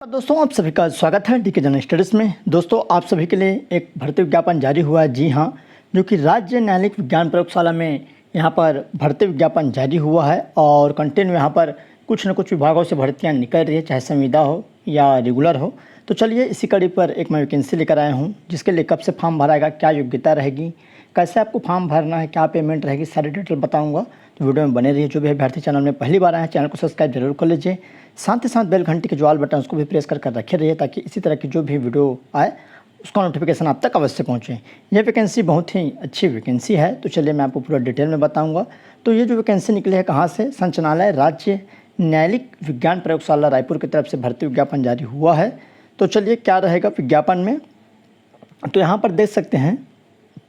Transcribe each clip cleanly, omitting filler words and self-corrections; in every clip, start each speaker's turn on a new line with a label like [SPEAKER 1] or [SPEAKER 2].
[SPEAKER 1] दोस्तों आप सभी का स्वागत है डीके जनरल स्टडीज़ में। दोस्तों आप सभी के लिए एक भर्ती विज्ञापन जारी हुआ है, जी हाँ, जो कि राज्य न्यायालयिक विज्ञान प्रयोगशाला में यहाँ पर भर्ती विज्ञापन जारी हुआ है और कंटिन्यू यहाँ पर कुछ न कुछ विभागों से भर्तियाँ निकल रही है, चाहे संविदा हो या रेगुलर हो। तो चलिए इसी कड़ी पर एक मैं वैकेंसी लेकर आया हूँ, जिसके लिए कब से फॉर्म भराएगा, क्या योग्यता रहेगी, कैसे आपको फॉर्म भरना है, क्या पेमेंट रहेगी, सारी डिटेल बताऊँगा। तो वीडियो में बने रहिए। जो भी अभ्यर्थी चैनल में पहली बार आए हैं, चैनल को सब्सक्राइब जरूर कर लीजिए। साथ ही साथ बेल घंटी के जो ऑल बटन उसको भी प्रेस कर रखे रहिए, ताकि इसी तरह की जो भी वीडियो आए उसका नोटिफिकेशन आप तक अवश्य पहुंचे। यह वैकेंसी बहुत ही अच्छी वैकेंसी है, तो चलिए मैं आपको पूरा डिटेल में बताऊंगा। तो ये जो वैकेंसी निकली है कहाँ से, संचालनालय राज्य न्यायालयिक विज्ञान प्रयोगशाला रायपुर की तरफ से भर्ती विज्ञापन जारी हुआ है। तो चलिए क्या रहेगा विज्ञापन में, तो यहाँ पर देख सकते हैं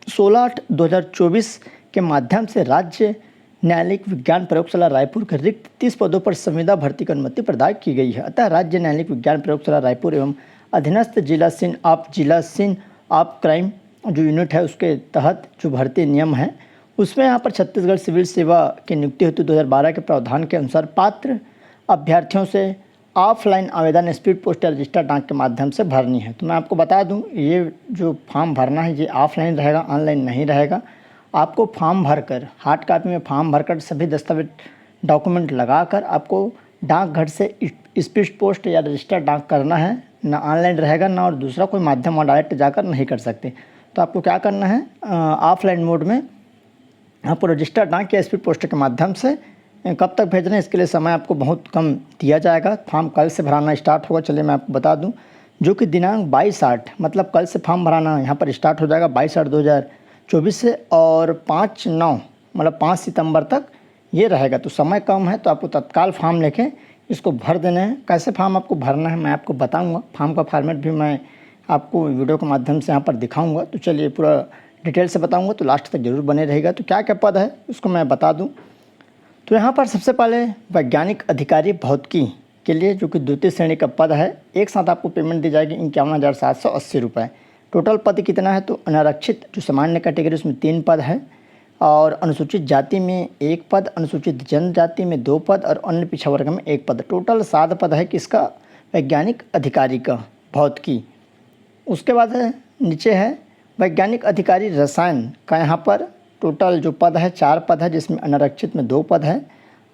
[SPEAKER 1] 16/8/2024 के माध्यम से राज्य न्यायालयिक विज्ञान प्रयोगशाला रायपुर के रिक्त 30 पदों पर संविदा भर्ती की अनुमति प्रदान की गई है। अतः राज्य न्यायालयिक विज्ञान प्रयोगशाला रायपुर एवं अधीनस्थ जिला सीन ऑफ क्राइम जो यूनिट है उसके तहत जो भर्ती नियम है उसमें यहाँ पर छत्तीसगढ़ सिविल सेवा की नियुक्ति हेतु 2012 के प्रावधान के अनुसार पात्र अभ्यर्थियों से ऑफलाइन आवेदन स्पीड पोस्ट या रजिस्टर डाक के माध्यम से भरनी है। तो मैं आपको बता दूं, ये जो फॉर्म भरना है ये ऑफलाइन रहेगा, ऑनलाइन नहीं रहेगा। आपको फॉर्म भरकर हार्ड कॉपी में फॉर्म भरकर सभी दस्तावेज डॉक्यूमेंट लगाकर आपको डाकघर से स्पीड पोस्ट या रजिस्टर डाक करना है। ना ऑनलाइन रहेगा ना और दूसरा कोई माध्यम और डायरेक्ट जाकर नहीं कर सकते। तो आपको क्या करना है, ऑफलाइन मोड में आपको रजिस्टर डाक या स्पीड पोस्ट के माध्यम से कब तक भेजना है, इसके लिए समय आपको बहुत कम दिया जाएगा। फॉर्म कल से भराना स्टार्ट होगा। चलिए मैं आपको बता दूं, जो कि दिनांक 22/8 मतलब कल से फॉर्म भराना यहाँ पर स्टार्ट हो जाएगा 22/8/2024 से, और 5/9 मतलब 5 सितंबर तक ये रहेगा। तो समय कम है, तो आपको तत्काल फॉर्म लेके इसको भर देना है। कैसे फॉर्म आपको भरना है मैं आपको बताऊँगा। फॉर्म का फॉर्मेट भी मैं आपको वीडियो के माध्यम से यहाँ पर दिखाऊँगा। तो चलिए पूरा डिटेल से बताऊँगा, तो लास्ट तक जरूर बने रहेगा। तो क्या क्या पद है उसको मैं बता दूँ। तो यहाँ पर सबसे पहले वैज्ञानिक अधिकारी भौतिकी के लिए जो कि द्वितीय श्रेणी का पद है, एक साथ आपको पेमेंट दी जाएगी 51,780 रुपये। टोटल पद कितना है, तो अनारक्षित जो सामान्य कैटेगरी उसमें 3 पद है, और अनुसूचित जाति में 1 पद, अनुसूचित जनजाति में 2 पद और अन्य पिछड़ा वर्ग में 1 पद। टोटल 7 पद है किसका, वैज्ञानिक अधिकारी का भौतिकी। उसके बाद है नीचे है वैज्ञानिक अधिकारी रसायन का, यहाँ पर टोटल जो पद है 4 पद है, जिसमें अनारक्षित में 2 पद है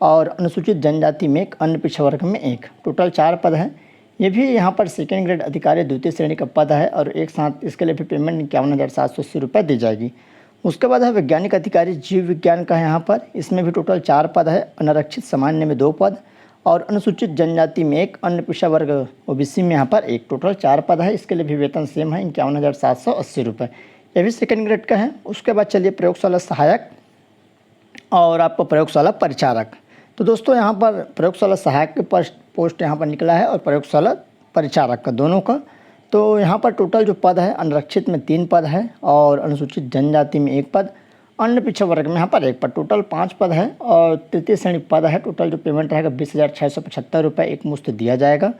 [SPEAKER 1] और अनुसूचित जनजाति में 1, अन्य पिछड़ा वर्ग में 1। टोटल 4 पद है। ये भी यहाँ पर सेकेंड ग्रेड अधिकारी द्वितीय श्रेणी का पद है, और एक साथ इसके लिए भी पेमेंट 51,780 रुपये दी जाएगी। उसके बाद है वैज्ञानिक अधिकारी जीव विज्ञान का है, यहाँ पर इसमें भी टोटल 4 पद है, अनारक्षित सामान्य में 2 पद और अनुसूचित जनजाति में 1, अन्य पिछड़ा वर्ग ओबीसी में यहाँ पर 1। टोटल 4 पद है। इसके लिए भी वेतन सेम है 51,780 रुपये। ये भी सेकेंड ग्रेड का है। उसके बाद चलिए प्रयोगशाला सहायक और आपको प्रयोगशाला परिचारक। तो दोस्तों यहाँ पर प्रयोगशाला सहायक के पोस्ट यहाँ पर निकला है और प्रयोगशाला परिचारक का, दोनों का। तो यहाँ पर टोटल जो पद है अनारक्षित में 3 पद है और अनुसूचित जनजाति में 1 पद, अन्य पिछड़ा वर्ग में यहाँ पर 1 पद। टोटल 5 पद है और तृतीय श्रेणी पद है। टोटल जो पेमेंट रहेगा 20,675 रुपये एक मुश्त दिया जाएगा।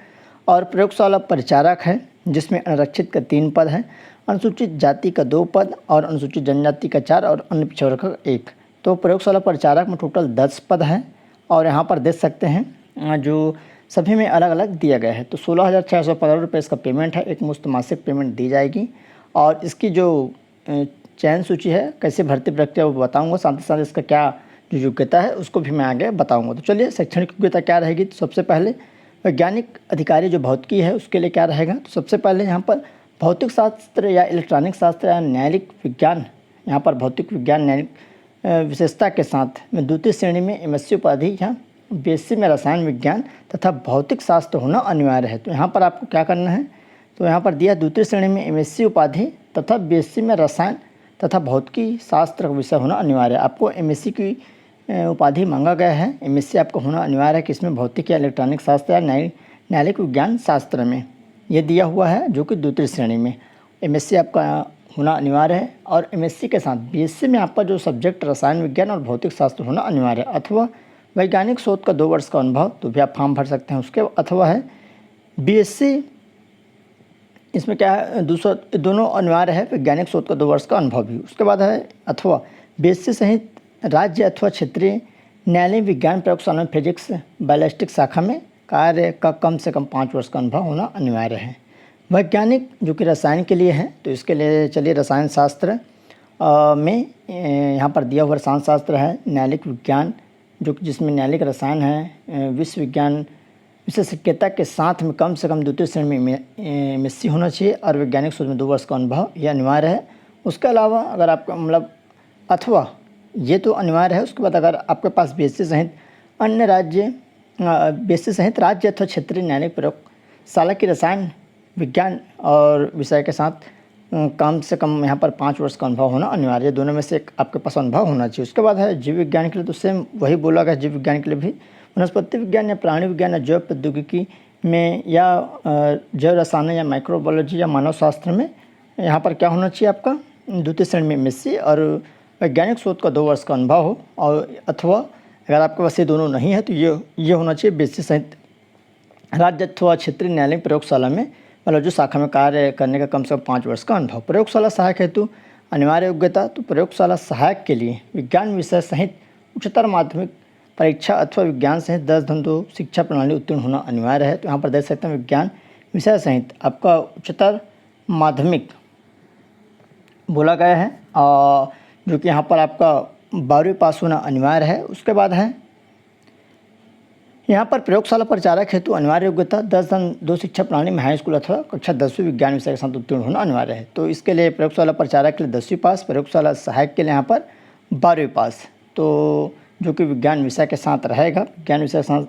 [SPEAKER 1] और प्रयोगशाला परिचारक है जिसमें अनारक्षित का 3 पद है, अनुसूचित जाति का 2 पद और अनुसूचित जनजाति का 4 और अन्य पिछड़ा वर्ग का 1। तो प्रयोगशाला परिचारक में टोटल 10 पद हैं, और यहाँ पर देख सकते हैं जो सभी में अलग अलग दिया गया है। तो 16,615 रुपये इसका पेमेंट है, एक मुश्त मासिक पेमेंट दी जाएगी। और इसकी जो चयन सूची है, कैसे भर्ती प्रक्रिया वो बताऊँगा, साथ ही साथ इसका क्या जो योग्यता है उसको भी मैं आगे बताऊँगा। तो चलिए शैक्षणिक योग्यता क्या रहेगी। तो सबसे पहले वैज्ञानिक अधिकारी जो भौतिकी है उसके लिए क्या रहेगा, तो सबसे पहले यहाँ पर भौतिक शास्त्र या इलेक्ट्रॉनिक शास्त्र या न्यायालयिक विज्ञान, यहाँ पर भौतिक विज्ञान न्यायालयिक विशेषता के साथ में द्वितीय श्रेणी में एमएससी उपाधि या बीएससी में रसायन विज्ञान तथा भौतिक शास्त्र होना अनिवार्य है। तो यहाँ पर आपको क्या करना है, तो यहाँ पर दिया द्वितीय श्रेणी में एमएससी उपाधि तथा बीएससी में रसायन तथा भौतिकी शास्त्र का विषय होना अनिवार्य है। आपको एमएससी की उपाधि मांगा गया है। एमएससी आपको होना अनिवार्य है कि इसमें भौतिक या इलेक्ट्रॉनिक शास्त्र या न्यायालयिक विज्ञान शास्त्र में ये दिया हुआ है, जो कि द्वितीय श्रेणी में एमएससी आपका होना अनिवार्य है। और एमएससी के साथ बीएससी में आपका जो सब्जेक्ट रसायन विज्ञान और भौतिक शास्त्र होना अनिवार्य है, अथवा वैज्ञानिक शोध का 2 वर्ष का अनुभव, तो भी आप फॉर्म भर सकते हैं उसके। अथवा है बीएससी, इसमें क्या है दोनों अनिवार्य है, वैज्ञानिक शोध का 2 वर्ष का अनुभव भी। उसके बाद है अथवा बीएससी सहित राज्य अथवा क्षेत्रीय न्यायालयिक विज्ञान प्रयोगशाला में फिजिक्स बायोलॉजिस्टिक्स शाखा में कार्य का कम से कम 5 वर्ष का अनुभव होना अनिवार्य है। वैज्ञानिक जो कि रसायन के लिए है, तो इसके लिए चलिए रसायन शास्त्र में यहाँ पर दिया हुआ रसायन शास्त्र है। न्यायालयिक विज्ञान जो कि जिसमें न्यायालयिक रसायन है, विश्व विज्ञान विशेषज्ञता के साथ में कम से कम द्वितीय श्रेणी में एमएससी होना चाहिए और वैज्ञानिक शोध में 2 वर्ष का अनुभव यह अनिवार्य है। उसके अलावा अगर आपका मतलब अथवा ये तो अनिवार्य है, उसके बाद अगर आपके पास बीएससी सहित अन्य राज्य बीएससी सहित राज्य अथवा क्षेत्रीय न्यायालयिक प्रयोगशाला की रसायन विज्ञान और विषय के साथ कम से कम यहाँ पर 5 वर्ष का अनुभव होना अनिवार्य है। दोनों में से एक आपके पास अनुभव होना चाहिए। उसके बाद है जीव विज्ञान के लिए, तो सेम वही बोला गया। जीव विज्ञान के लिए भी वनस्पति विज्ञान या प्राणी विज्ञान या जैव प्रौद्योगिकी में या जैव रसायन या माइक्रोबायोलॉजी या मानव शास्त्र में यहाँ पर क्या होना चाहिए आपका द्वितीय श्रेणी में एमएससी और वैज्ञानिक शोध का 2 वर्ष का अनुभव हो। और अथवा अगर आपके पास ये दोनों नहीं है तो ये होना चाहिए बीएससी सहित राज्य अथवा क्षेत्रीय न्यायालयिक प्रयोगशाला में मतलब जो शाखा में कार्य करने का कम से कम 5 वर्ष का अनुभव। प्रयोगशाला सहायक हेतु अनिवार्य योग्यता, तो प्रयोगशाला सहायक के लिए विज्ञान विषय सहित उच्चतर माध्यमिक परीक्षा अथवा विज्ञान सहित 10-2 शिक्षा प्रणाली उत्तीर्ण होना अनिवार्य है। तो यहाँ पर देख सकते हैं विज्ञान विषय सहित आपका उच्चतर माध्यमिक बोला गया है और जो कि यहाँ पर आपका 12वीं पास होना अनिवार्य है। उसके बाद है यहाँ पर प्रयोगशाला परिचारक हेतु अनिवार्य योग्यता 10-2 शिक्षा प्रणाली में हाई स्कूल अथवा कक्षा 10वीं विज्ञान विषय के साथ उत्तीर्ण होना अनिवार्य है। तो इसके लिए प्रयोगशाला परिचारक के लिए 10वीं पास, प्रयोगशाला सहायक के लिए यहाँ पर 12वीं पास, तो जो कि विज्ञान विषय के साथ रहेगा। विज्ञान विषय के साथ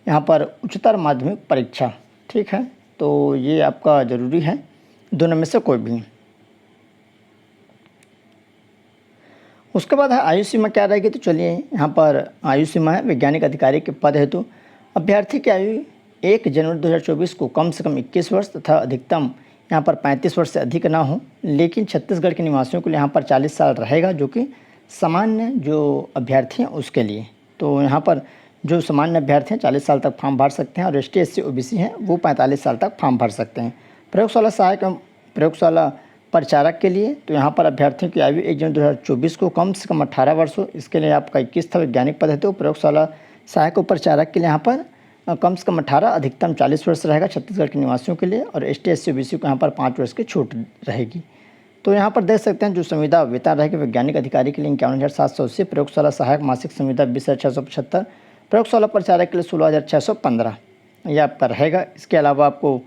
[SPEAKER 1] यहाँ पर उच्चतर माध्यमिक परीक्षा, ठीक है, तो ये आपका ज़रूरी है, दोनों में से कोई भी। उसके बाद है आयु सीमा क्या रहेगी, तो चलिए यहाँ पर आयु सीमा है वैज्ञानिक अधिकारी के पद हेतु अभ्यर्थी की आयु 1 जनवरी 2024 को कम से कम 21 वर्ष तथा अधिकतम यहाँ पर 35 वर्ष से अधिक ना हो। लेकिन छत्तीसगढ़ के निवासियों के लिए यहाँ पर 40 साल रहेगा, जो कि सामान्य जो अभ्यर्थी हैं उसके लिए। तो यहाँ पर जो सामान्य अभ्यर्थी हैं 40 साल तक फॉर्म भर सकते हैं और ST SC OBC हैं वो 45 साल तक फॉर्म भर सकते हैं। प्रयोगशाला सहायक एवं प्रयोगशाला परिचारक के लिए तो यहाँ पर अभ्यर्थियों की आयु 1 जनवरी 2024 को कम से कम 18 वर्ष हो। इसके लिए आपका 21 था वैज्ञानिक पद है। तो प्रयोगशाला सहायक और परिचारक के लिए यहाँ पर कम से कम 18 अधिकतम 40 वर्ष रहेगा छत्तीसगढ़ के निवासियों के लिए और ST SC OBC को यहाँ पर 5 वर्ष की छूट रहेगी। तो यहाँ पर देख सकते हैं जो संविदा वेतन रहेगी वैज्ञानिक अधिकारी के लिए 51,780, प्रयोगशाला सहायक मासिक संविदा 20,675, प्रयोगशाला परिचारक के लिए 16,615 ये आपका रहेगा। इसके अलावा आपको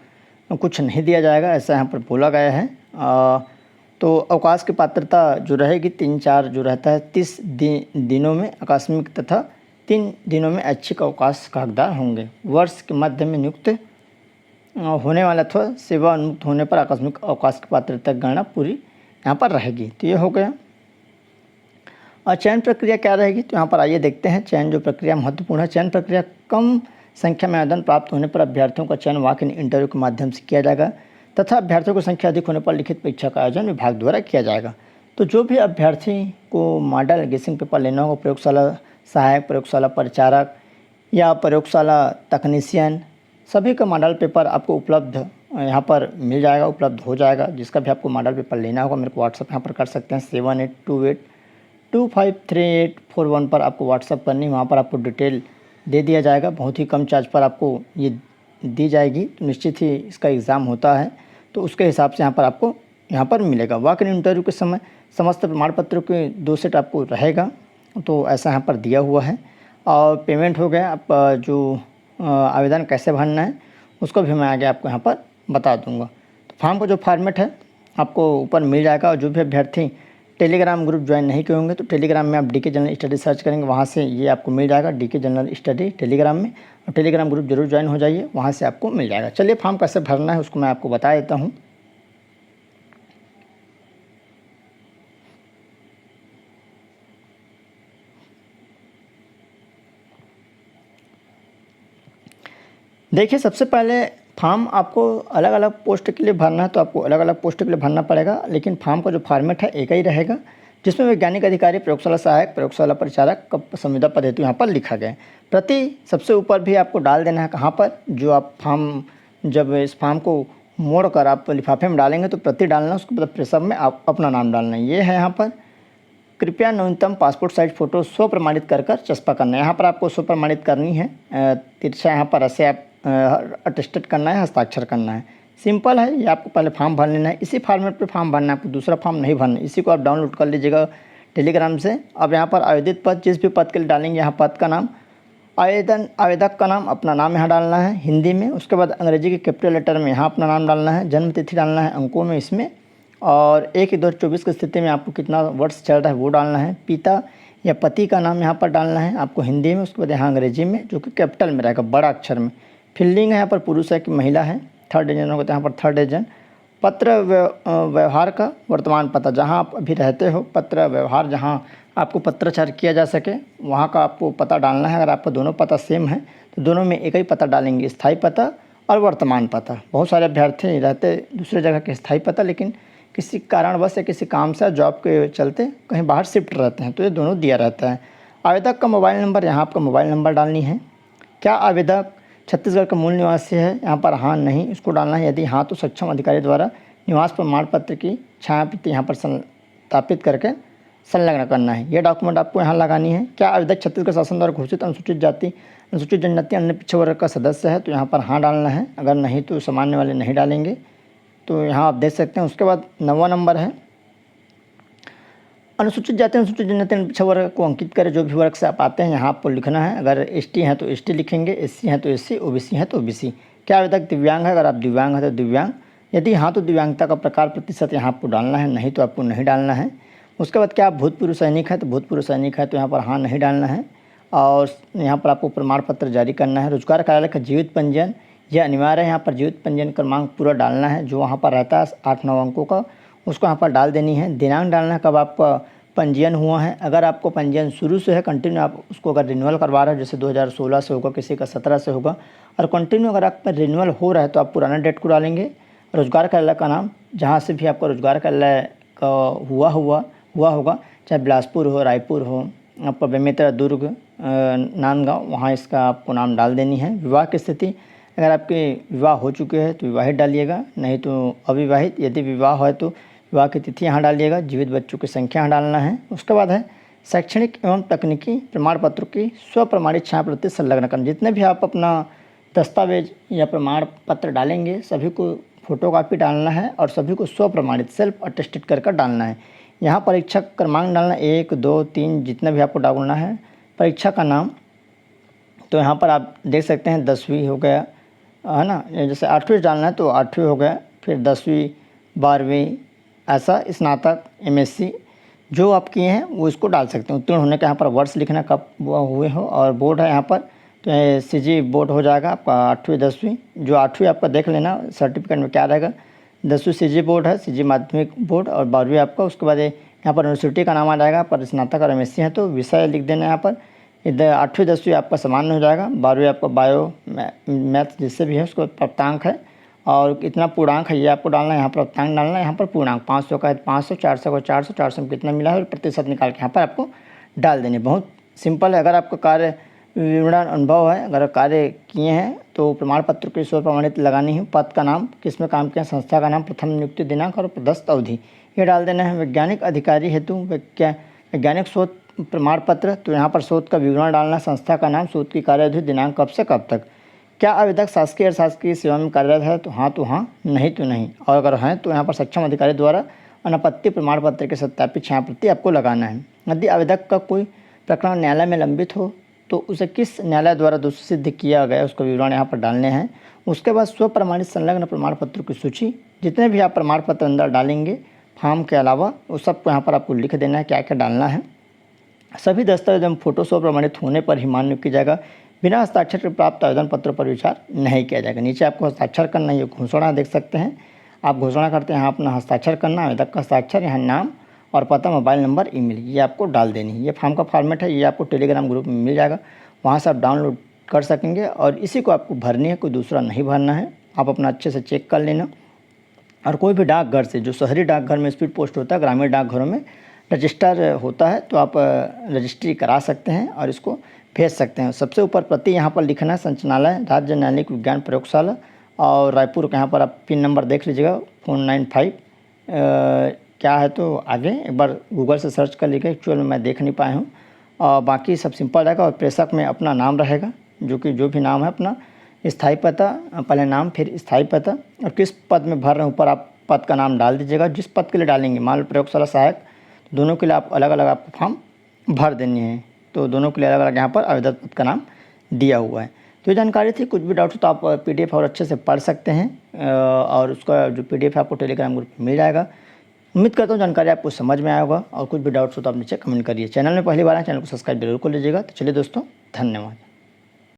[SPEAKER 1] कुछ नहीं दिया जाएगा, ऐसा यहाँ पर बोला गया है। तो अवकाश की पात्रता जो रहेगी 3-4 जो रहता है 30 दिनों में आकस्मिक तथा 3 दिनों में ऐच्छिक अवकाश का हकदार होंगे। वर्ष के मध्य में नियुक्त होने वाला अथवा सेवा उन्मुक्त होने पर आकस्मिक अवकाश की पात्रता गणना पूरी यहाँ पर रहेगी। तो ये हो गया। और चयन प्रक्रिया क्या रहेगी, तो यहाँ पर आइए देखते हैं। चयन जो प्रक्रिया महत्वपूर्ण है। चयन प्रक्रिया कम संख्या में आवेदन प्राप्त होने पर अभ्यर्थियों का चयन वॉक इन इंटरव्यू के माध्यम से किया जाएगा तथा अभ्यर्थियों की संख्या अधिक होने पर लिखित परीक्षा का आयोजन विभाग द्वारा किया जाएगा। तो जो भी अभ्यर्थी को मॉडल गेसिंग पेपर लेना होगा, प्रयोगशाला सहायक, प्रयोगशाला परिचारक या प्रयोगशाला तकनीशियन, सभी का मॉडल पेपर आपको उपलब्ध यहाँ पर मिल जाएगा, उपलब्ध हो जाएगा। जिसका भी आपको मॉडल पेपर लेना होगा मेरे को व्हाट्सअप यहाँ पर कर सकते हैं 7828253841 पर आपको व्हाट्सअप करनी, वहाँ पर आपको डिटेल दे दिया जाएगा। बहुत ही कम चार्ज पर आपको ये दी जाएगी। तो निश्चित ही इसका एग्ज़ाम होता है तो उसके हिसाब से यहाँ पर आपको यहाँ पर मिलेगा। वॉक इन इंटरव्यू के समय समस्त प्रमाण पत्रों के 2 सेट आपको रहेगा, तो ऐसा यहाँ पर दिया हुआ है। और पेमेंट हो गया। आप जो आवेदन कैसे भरना है उसको भी मैं आगे आपको यहाँ पर बता दूंगा। तो फॉर्म का जो फॉर्मेट है आपको ऊपर मिल जाएगा। और जो भी अभ्यर्थी टेलीग्राम ग्रुप ज्वाइन नहीं किए होंगे तो टेलीग्राम में आप DK जनरल स्टडी सर्च करेंगे, वहाँ से ये आपको मिल जाएगा DK जनरल स्टडी टेलीग्राम में। और टेलीग्राम ग्रुप जरूर ज्वाइन हो जाइए, वहाँ से आपको मिल जाएगा। चलिए फॉर्म कैसे भरना है उसको मैं आपको बता देता हूँ। देखिए सबसे पहले फॉर्म आपको अलग अलग पोस्ट के लिए भरना है तो आपको अलग अलग पोस्ट के लिए भरना पड़ेगा, लेकिन फॉर्म का जो फॉर्मेट है एक ही रहेगा, जिसमें वैज्ञानिक अधिकारी, प्रयोगशाला सहायक, प्रयोगशाला परिचारक का संविदा पद हेतु यहाँ पर लिखा गया है। प्रति सबसे ऊपर भी आपको डाल देना है कहाँ पर, जो आप फॉर्म जब इस फॉर्म को मोड़ कर आप लिफाफे में डालेंगे तो प्रति डालना, उसके बाद सब में आप अपना नाम डालना है। ये है यहाँ पर कृपया न्यूनतम पासपोर्ट साइज फ़ोटो स्व प्रमाणित कर चस्पा करना है। यहाँ पर आपको स्व प्रमाणित करनी है, तिरछा यहाँ पर ऐसे आप अटेस्टेड करना है, हस्ताक्षर करना है। सिंपल है, ये आपको पहले फॉर्म भर लेना है। इसी फॉर्मेट पे फॉर्म भरना है, आपको दूसरा फॉर्म नहीं भरना है। इसी को आप डाउनलोड कर लीजिएगा टेलीग्राम से। अब यहाँ पर आवेदित पद, जिस भी पद के लिए डालेंगे, यहाँ पद का नाम, आवेदक का नाम, अपना नाम यहाँ डालना है हिंदी में। उसके बाद अंग्रेजी के कैपिटल लेटर में यहाँ अपना नाम डालना है, जन्म तिथि डालना है अंकों में इसमें, और 1/2024 की स्थिति में आपको कितना वर्ष चल रहा है वो डालना है। पिता या पति का नाम यहाँ पर डालना है आपको हिंदी में। उसके बाद यहाँ अंग्रेजी में, जो कि कैपिटल में रहेगा, बड़ा अक्षर में। फील्डिंग है यहाँ पर पुरुष है कि महिला है, थर्ड एजेंट होगा तो यहाँ पर थर्ड एजेंट। पत्र व्यवहार का वर्तमान पता, जहाँ आप अभी रहते हो, पत्र व्यवहार जहाँ आपको पत्राचार किया जा सके वहाँ का आपको पता डालना है। अगर आपका दोनों पता सेम है तो दोनों में एक ही पता डालेंगे, स्थायी पता और वर्तमान पता। बहुत सारे अभ्यर्थी रहते दूसरे जगह के स्थायी पता, लेकिन किसी कारणवश या किसी काम से, जॉब के चलते कहीं बाहर शिफ्ट रहते हैं, तो ये दोनों दिया रहता है। आवेदक का मोबाइल नंबर, यहाँ आपका मोबाइल नंबर डालनी है। क्या आवेदक छत्तीसगढ़ का मूल निवासी है, यहाँ पर हाँ नहीं इसको डालना है। यदि हाँ तो सक्षम अधिकारी द्वारा निवास प्रमाण पत्र की छायाप्रति यहाँ पर स्थापित करके संलग्न करना है। ये डॉक्यूमेंट आपको यहाँ लगानी है। क्या आवेदक छत्तीसगढ़ शासन द्वारा घोषित अनुसूचित जाति, अनुसूचित जनजाति, अन्य पिछड़े वर्ग का सदस्य है, तो यहाँ पर हाँ डालना है। अगर नहीं तो सामान्य वाले नहीं डालेंगे, तो यहाँ आप देख सकते हैं। उसके बाद 9वां नंबर है, अनुसूचित जाति, अनुसूचित जनजाति, पिछड़ा वर्ग को अंकित करें। जो भी वर्ग से आप आते हैं यहाँ आपको लिखना है। अगर एसटी हैं तो एसटी लिखेंगे, एससी हैं तो एससी, ओबीसी हैं तो ओबीसी। क्या आवेदक दिव्यांग है, अगर आप दिव्यांग हैं तो दिव्यांग। यदि हाँ तो दिव्यांगता का प्रकार प्रतिशत यहाँ आपको डालना है, नहीं तो आपको नहीं डालना है। उसके बाद क्या आप भूतपूर्व सैनिक है, तो भूतपूर्व सैनिक है तो यहाँ पर हाँ नहीं डालना है। और यहाँ पर आपको प्रमाण पत्र जारी करना है। रोजगार कार्यालय का जीवित पंजीयन, यह अनिवार्य है। यहाँ पर जीवित पंजीयन क्रमांक पूरा डालना है, जो वहाँ पर रहता है 8-9 अंकों का, उसको यहाँ पर डाल देनी है। दिनांक डालना है, कब आपका पंजीयन हुआ है। अगर आपको पंजीयन शुरू से है कंटिन्यू, आप उसको अगर रिन्यूअल करवा रहे हैं, जैसे 2016 से होगा, किसी का 17 से होगा, और कंटिन्यू अगर आप पर रिन्यूअल हो रहा है तो आप पुराना डेट को डालेंगे। रोजगार कार्यालय का नाम, जहाँ से भी आपका रोजगार कार्यालय का हुआ होगा, चाहे बिलासपुर हो, रायपुर हो, आपका बेमेतरा, दुर्ग, नांदगांव, वहाँ इसका आपको नाम डाल देनी है। विवाह की स्थिति, अगर आपके विवाह हो चुके हैं तो विवाहित डालिएगा, नहीं तो अविवाहित। यदि विवाह है तो विवाह की तिथि यहाँ डालिएगा। जीवित बच्चों की संख्या यहाँ डालना है। उसके बाद है शैक्षणिक एवं तकनीकी प्रमाण पत्रों की स्व प्रमाणित छायाप्रति संलग्न करना। जितने भी आप अपना दस्तावेज या प्रमाण पत्र डालेंगे, सभी को फोटोकॉपी डालना है और सभी को स्व प्रमाणित, सेल्फ अटेस्टेड कर डालना है। यहाँ परीक्षा क्रमांक डालना 1, 2, 3 जितना भी आपको डालना है। परीक्षा का नाम, तो यहाँ पर आप देख सकते हैं 10वीं हो गया है ना, जैसे 8वीं डालना है तो 8वीं हो गया, फिर 10वीं, 12वीं, ऐसा स्नातक, एमएससी जो आप किए हैं वो इसको डाल सकते हैं। उत्तीर्ण होने का यहाँ पर वर्ष लिखना, कब वो हुए हो। और बोर्ड है यहाँ पर तो सीजी बोर्ड हो जाएगा आपका 8वीं 10वीं। जो 8वीं आपका देख लेना सर्टिफिकेट में क्या रहेगा, 10वीं सीजी बोर्ड है, सीजी माध्यमिक बोर्ड, और 12वीं आपका। उसके बाद यहाँ पर यूनिवर्सिटी का नाम आ जाएगा, पर स्नातक और एमएससी है तो विषय लिख देना यहाँ पर। इधर 8वीं 10वीं आपका सामान्य हो जाएगा, 12वीं आपका बायो मैथ जिससे भी है उसको प्राप्तांक है, और इतना पूर्णांक है ये आपको डालना है। यहाँ पर प्राप्तांक डालना है, यहाँ पर पूर्णांक 500 का है 500, 400 का 400, 400 में कितना मिला है और प्रतिशत निकाल के यहाँ पर आपको डाल देने। बहुत सिंपल है। अगर आपका कार्य विवरण अनुभव है, अगर कार्य किए हैं तो प्रमाण पत्र के स्व प्रमाणित लगानी है। पद का नाम, किसमें काम किया, संस्था का नाम, प्रथम नियुक्ति दिनांक और पदस्थ अवधि ये डाल देना है। वैज्ञानिक अधिकारी हेतु वैज्ञानिक शोध प्रमाण पत्र, तो यहाँ पर शोध का विवरण डालना, संस्था का नाम, शोध की कार्यावधि, दिनांक कब से कब तक। क्या आवेदक शासकीय और शासकीय सेवा में कार्यरत है, तो हाँ, नहीं तो नहीं। और अगर हैं तो यहाँ पर सक्षम अधिकारी द्वारा अनापत्ति प्रमाण पत्र के सत्यापित छायाप्रति आपको लगाना है। यदि आवेदक का कोई प्रकरण न्यायालय में लंबित हो तो उसे किस न्यायालय द्वारा दोषी सिद्ध किया गया उसका विवरण यहाँ पर डालने हैं। उसके बाद स्व प्रमाणित संलग्न प्रमाण पत्रों की सूची, जितने भी आप प्रमाण पत्र अंदर डालेंगे फॉर्म के अलावा, उस सबको यहाँ पर आपको लिख देना है क्या क्या डालना है। सभी दस्तावेज एवं फोटो स्व प्रमाणित होने पर ही मान्य किया जाएगा। बिना हस्ताक्षर के प्राप्त आवेदन पत्रों पर विचार नहीं किया जाएगा। नीचे आपको हस्ताक्षर करना, ये घोषणा देख सकते हैं, आप घोषणा करते हैं, यहाँ अपना हस्ताक्षर करना, आवेदक का हस्ताक्षर, यहाँ नाम और पता, मोबाइल नंबर, ईमेल, ये आपको डाल देनी है। ये फॉर्म का फॉर्मेट है, ये आपको टेलीग्राम ग्रुप में मिल जाएगा, वहाँ से आप डाउनलोड कर सकेंगे और इसी को आपको भरनी है, कोई दूसरा नहीं भरना है। आप अपना अच्छे से चेक कर लेना। और कोई भी डाकघर से, जो शहरी डाकघर में स्पीड पोस्ट होता है, ग्रामीण डाकघरों में रजिस्टर होता है, तो आप रजिस्ट्री करा सकते हैं और इसको भेज सकते हैं। सबसे ऊपर प्रति यहाँ पर लिखना है संचालय राज्य न्यायिक विज्ञान प्रयोगशाला, और रायपुर का यहाँ पर आप पिन नंबर देख लीजिएगा 495 क्या है तो आगे एक बार गूगल से सर्च कर लीजिए, एक्चुअल में मैं देख नहीं पाया हूँ। और बाकी सब सिंपल रहेगा और प्रेषक में अपना नाम रहेगा, जो भी नाम है अपना स्थायी पता, पहले नाम फिर स्थायी पता और किस पद में भर रहे हैं ऊपर आप पद का नाम डाल दीजिएगा। जिस पद के लिए डालेंगे, मान लो प्रयोगशाला सहायक, दोनों के लिए आप अलग अलग आपको फॉर्म भर देनी है, तो दोनों के लिए अलग अलग यहाँ पर आवेदन पद का नाम दिया हुआ है। तो ये जानकारी थी। कुछ भी डाउट हो तो आप PDF और अच्छे से पढ़ सकते हैं और उसका जो PDF है आपको टेलीग्राम ग्रुप में मिल जाएगा। उम्मीद करता हूँ जानकारी आपको समझ में आया होगा और कुछ भी डाउट्स हो तो आप नीचे कमेंट करिए। चैनल में पहली बार आए, चैनल को सब्सक्राइब जरूर कर लीजिएगा। तो चलिए दोस्तों, धन्यवाद।